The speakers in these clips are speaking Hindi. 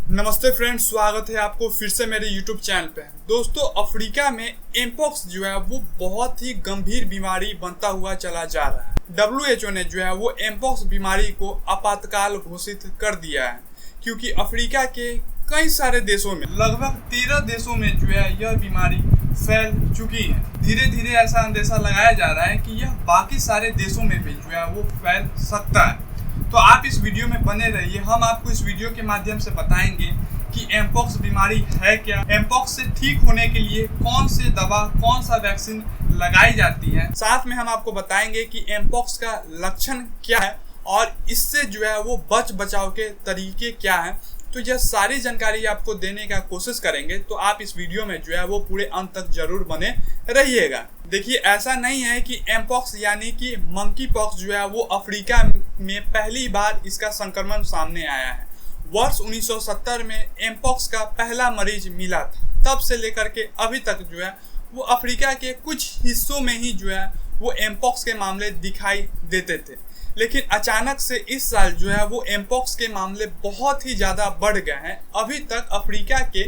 नमस्ते फ्रेंड्स, स्वागत है आपको फिर से मेरे YouTube चैनल पे। दोस्तों, अफ्रीका में एमपॉक्स जो है वो बहुत ही गंभीर बीमारी बनता हुआ चला जा रहा है। WHO ने जो है वो एमपॉक्स बीमारी को आपातकाल घोषित कर दिया है, क्योंकि अफ्रीका के कई सारे देशों में लगभग 13 देशों में जो है यह बीमारी फैल चुकी है। धीरे धीरे ऐसा अंदेशा लगाया जा रहा है कि यह बाकी सारे देशों में भी जो है वो फैल सकता है। तो आप इस वीडियो में बने रहिए। हम आपको इस वीडियो के माध्यम से बताएंगे कि एमपॉक्स बीमारी है क्या, एमपॉक्स से ठीक होने के लिए कौन सी दवा, कौन सा वैक्सीन लगाई जाती है। साथ में हम आपको बताएंगे कि एमपॉक्स का लक्षण क्या है और इससे जो है वो बचाव के तरीके क्या हैं। तो यह सारी जानकारी आपको देने का कोशिश करेंगे, तो आप इस वीडियो में जो है वो पूरे अंत तक जरूर बने रहिएगा। देखिए, ऐसा नहीं है कि एमपॉक्स यानी कि मंकी पॉक्स जो है वो अफ्रीका में पहली बार इसका संक्रमण सामने आया है। वर्ष 1970 में एमपॉक्स का पहला मरीज मिला था। तब से लेकर के अभी तक जो है वो अफ्रीका के कुछ हिस्सों में ही जो है वो एमपॉक्स के मामले दिखाई देते थे, लेकिन अचानक से इस साल जो है वो एमपॉक्स के मामले बहुत ही ज़्यादा बढ़ गए हैं। अभी तक अफ्रीका के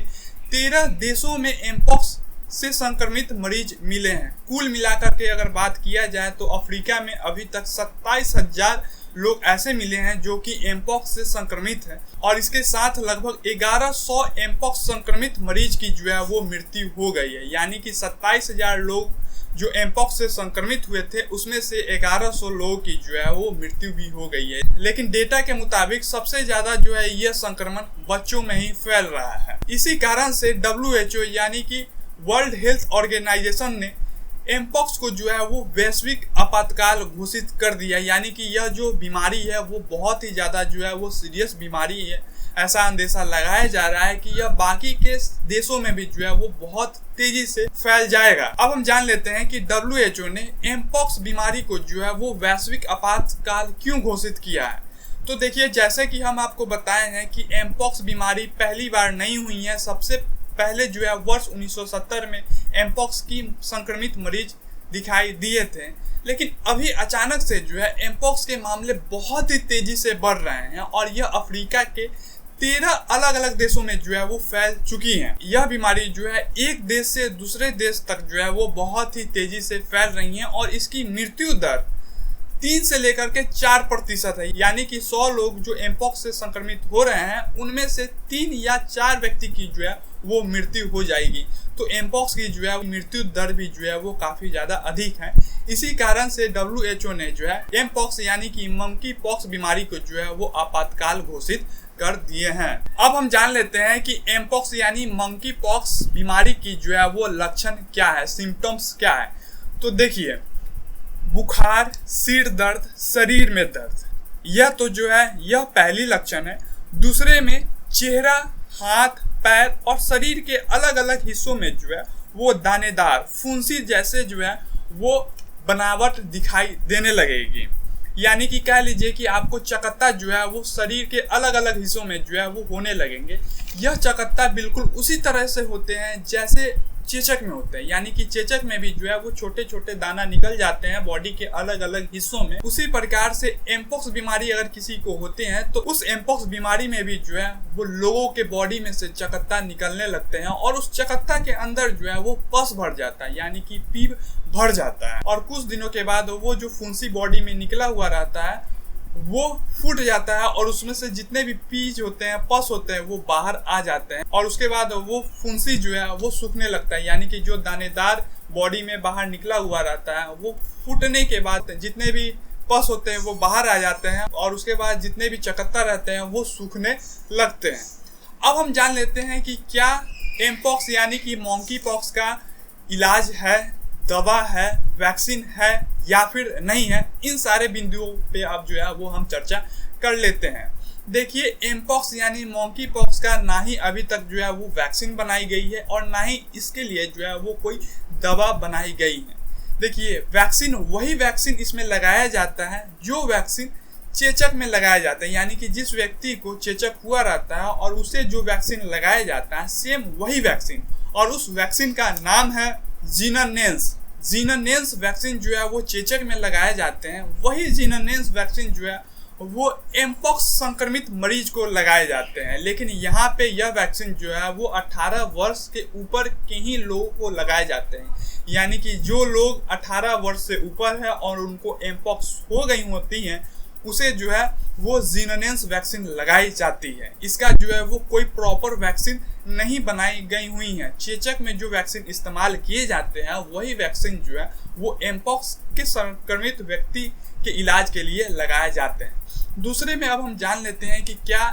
13 देशों में एमपॉक्स से संक्रमित मरीज मिले हैं। कुल मिलाकर के अगर बात किया जाए तो अफ्रीका में अभी तक 27,000 लोग ऐसे मिले हैं जो कि एमपॉक्स से संक्रमित हैं, और इसके साथ लगभग 1100 एमपॉक्स संक्रमित मरीज की जो है वो मृत्यु हो गई है। यानी कि 27,000 लोग जो एमपॉक्स से संक्रमित हुए थे उसमें से 1100 लोगों की जो है वो मृत्यु भी हो गई है। लेकिन डेटा के मुताबिक सबसे ज्यादा जो है यह संक्रमण बच्चों में ही फैल रहा है। इसी कारण से WHO यानी कि वर्ल्ड हेल्थ ऑर्गेनाइजेशन ने एमपॉक्स को जो है वो वैश्विक आपातकाल घोषित कर दिया। यानी कि यह जो बीमारी है वो बहुत ही ज़्यादा जो है वो सीरियस बीमारी है। ऐसा अंदेशा लगाया जा रहा है कि यह बाकी के देशों में भी जो है वो बहुत तेजी से फैल जाएगा। अब हम जान लेते हैं कि WHO ने एमपॉक्स बीमारी को जो है वो वैश्विक आपातकाल क्यों घोषित किया है। तो देखिए, जैसे कि हम आपको बताए हैं कि एमपॉक्स बीमारी पहली बार नहीं हुई है। सबसे पहले जो है वर्ष 1970 में एमपॉक्स की संक्रमित मरीज दिखाई दिए थे, लेकिन अभी अचानक से जो है एमपॉक्स के मामले बहुत ही तेजी से बढ़ रहे हैं और यह अफ्रीका के 13 अलग अलग देशों में जो है वो फैल चुकी है। यह बीमारी जो है एक देश से दूसरे देश तक जो है वो बहुत ही तेजी से फैल रही है और इसकी मृत्यु दर 3 से लेकर के 4% है। यानी कि 100 लोग जो एमपॉक्स से संक्रमित हो रहे हैं उनमें से 3 या 4 व्यक्ति की जो है वो मृत्यु हो जाएगी। तो एमपॉक्स की जो है मृत्यु दर भी जो है वो काफी ज्यादा अधिक है। इसी कारण से WHO ने जो है एमपॉक्स यानी कि मंकी पॉक्स बीमारी को जो है वो आपातकाल घोषित कर दिए हैं। अब हम जान लेते हैं कि एमपॉक्स यानी मंकी पॉक्स बीमारी की जो है वो लक्षण क्या है, सिम्टम्स क्या है। तो देखिए, बुखार, सिर दर्द, शरीर में दर्द, यह तो जो है यह पहली लक्षण है। दूसरे में चेहरा, हाथ, पैर और शरीर के अलग अलग हिस्सों में जो है वो दानेदार, फुंसी जैसे जो है वो बनावट दिखाई देने लगेगी। यानी कि कह लीजिए कि आपको चकत्ता जो है वो शरीर के अलग अलग हिस्सों में जो है वो होने लगेंगे। यह चकत्ता बिल्कुल उसी तरह से होते हैं जैसे चेचक में होते हैं। यानी कि चेचक में भी जो है वो छोटे छोटे दाना निकल जाते हैं बॉडी के अलग अलग हिस्सों में। उसी प्रकार से एमपॉक्स बीमारी अगर किसी को होते हैं तो उस एमपॉक्स बीमारी में भी जो है वो लोगों के बॉडी में से चकत्ता निकलने लगते हैं और उस चकत्ता के अंदर जो है वो पस भर जाता है, यानी कि पीप भर जाता है। और कुछ दिनों के बाद वो जो फुंसी बॉडी में निकला हुआ रहता है वो फूट जाता है और उसमें से जितने भी पीज होते हैं, पस होते हैं, वो बाहर आ जाते हैं। और उसके बाद वो फुंसी जो है वो सूखने लगता है। यानी कि जो दानेदार बॉडी में बाहर निकला हुआ रहता है वो फूटने के बाद जितने भी पस होते हैं वो बाहर आ जाते हैं और उसके बाद जितने भी चकत्ता रहते हैं वो सूखने लगते हैं। अब हम जान लेते हैं कि क्या एमपॉक्स यानी कि मंकी पॉक्स का इलाज है, दवा है, वैक्सीन है या फिर नहीं है। इन सारे बिंदुओं पे आप जो है वो हम चर्चा कर लेते हैं। देखिए, एमपॉक्स यानी मंकी पॉक्स का ना ही अभी तक जो है वो वैक्सीन बनाई गई है और ना ही इसके लिए जो है वो कोई दवा बनाई गई है। देखिए, वैक्सीन वही वैक्सीन इसमें लगाया जाता है जो वैक्सीन चेचक में लगाया जाता है। यानी कि जिस व्यक्ति को चेचक हुआ रहता है और उसे जो वैक्सीन लगाया जाता है सेम वही वैक्सीन, और उस वैक्सीन का नाम है जीनानेंस वैक्सीन जो है वो चेचक में लगाए जाते हैं। वही जीनानेंस वैक्सीन जो है वो एमपॉक्स संक्रमित मरीज को लगाए जाते हैं। लेकिन यहाँ पे यह वैक्सीन जो है वो 18 वर्ष के ऊपर के ही लोगों को लगाए जाते हैं। यानी कि जो लोग 18 वर्ष से ऊपर है और उनको एमपॉक्स हो गई होती हैं, उसे जो है वो जीनोनेंस वैक्सीन लगाई जाती है। इसका जो है वो कोई प्रॉपर वैक्सीन नहीं बनाई गई हुई है। चेचक में जो वैक्सीन इस्तेमाल किए जाते हैं वही वैक्सीन जो है वो एमपॉक्स के संक्रमित व्यक्ति के इलाज के लिए लगाए जाते हैं। दूसरे में अब हम जान लेते हैं कि क्या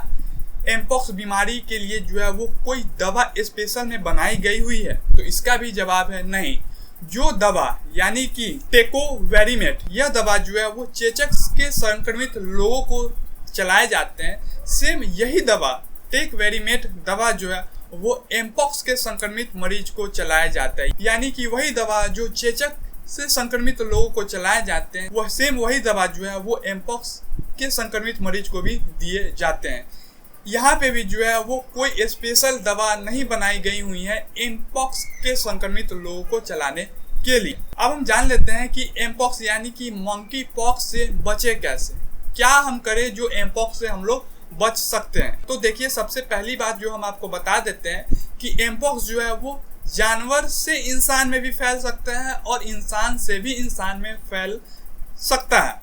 एमपॉक्स बीमारी के लिए जो है वो कोई दवा स्पेशल में बनाई गई हुई है। तो इसका भी जवाब है नहीं। जो दवा यानी कि टेकोवेरिमेट, यह दवा जो है वो चेचक के संक्रमित लोगों को चलाए जाते हैं। सेम यही दवा टेकोवेरिमेट दवा जो है वो एमपॉक्स के संक्रमित मरीज को चलाया जाता है। यानी कि वही दवा जो चेचक से संक्रमित लोगों को चलाए जाते हैं, वह सेम वही दवा जो है वो एमपॉक्स के संक्रमित मरीज को भी दिए जाते हैं। यहाँ पे भी जो है वो कोई स्पेशल दवा नहीं बनाई गई हुई है एमपॉक्स के संक्रमित लोगों को चलाने के लिए। अब हम जान लेते हैं कि एमपॉक्स यानी कि मंकी पॉक्स से बचे कैसे, क्या हम करें जो एमपॉक्स से हम लोग बच सकते हैं। तो देखिए, सबसे पहली बात जो हम आपको बता देते हैं कि एमपॉक्स जो है वो जानवर से इंसान में भी फैल सकता है और इंसान से भी इंसान में फैल सकता है।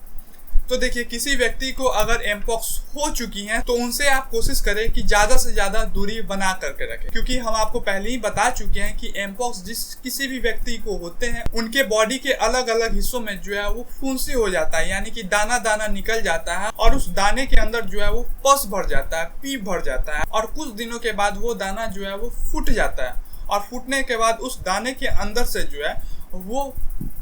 तो देखिए, किसी व्यक्ति को अगर एमपॉक्स हो चुकी है तो उनसे आप कोशिश करें कि ज़्यादा से ज़्यादा दूरी बना करके रखें, क्योंकि हम आपको पहले ही बता चुके हैं कि एमपॉक्स किसी भी व्यक्ति को होते हैं, उनके बॉडी के अलग अलग हिस्सों में जो है वो फुंसी हो जाता है, यानी कि दाना दाना निकल जाता है और उस दाने के अंदर जो है वो पस भर जाता है, पीप भर जाता है और कुछ दिनों के बाद वो दाना जो है वो फूट जाता है और फूटने के बाद उस दाने के अंदर से जो है वो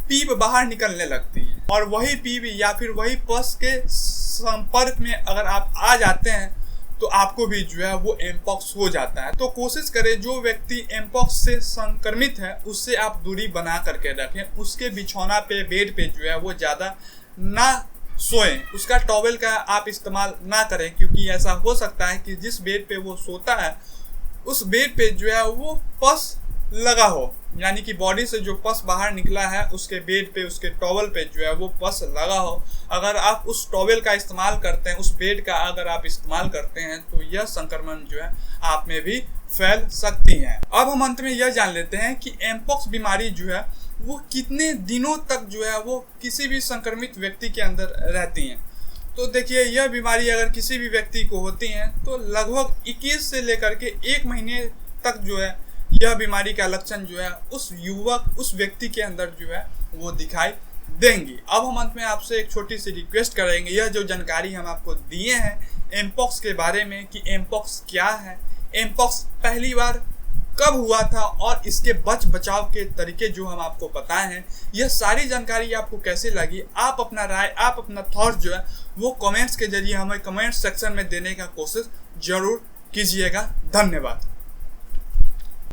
पीप बाहर निकलने लगती है और वही पीप या फिर वही पस के संपर्क में अगर आप आ जाते हैं तो आपको भी जो है वो एमपॉक्स हो जाता है। तो कोशिश करें जो व्यक्ति एमपॉक्स से संक्रमित है उससे आप दूरी बना करके रखें। उसके बिछौना पे, बेड पे जो है वो ज़्यादा ना सोएं, उसका टॉवेल का आप इस्तेमाल ना करें, क्योंकि ऐसा हो सकता है कि जिस बेड पे वो सोता है उस बेड पे जो है वो पस लगा हो, यानी कि बॉडी से जो पस बाहर निकला है उसके बेड पे, उसके टॉवल पे जो है वो पस लगा हो। अगर आप उस टॉवल का इस्तेमाल करते हैं, उस बेड का अगर आप इस्तेमाल करते हैं तो यह संक्रमण जो है आप में भी फैल सकती है। अब हम अंत में यह जान लेते हैं कि एमपॉक्स बीमारी जो है वो कितने दिनों तक जो है वो किसी भी संक्रमित व्यक्ति के अंदर रहती है। तो देखिए, यह बीमारी अगर किसी भी व्यक्ति को होती है तो लगभग 21 से लेकर के 1 महीने तक जो है यह बीमारी का लक्षण जो है उस व्यक्ति के अंदर जो है वो दिखाई देंगी। अब हम अंत में आपसे एक छोटी सी रिक्वेस्ट करेंगे, यह जो जानकारी हम आपको दिए हैं एमपॉक्स के बारे में कि एमपॉक्स क्या है, एमपॉक्स पहली बार कब हुआ था और इसके बचाव के तरीके जो हम आपको बताए हैं, यह सारी जानकारी आपको कैसे लगी, आप अपना राय, आप अपना थॉट जो है वो कमेंट्स के जरिए हमें कमेंट सेक्शन में देने का कोशिश जरूर कीजिएगा। धन्यवाद।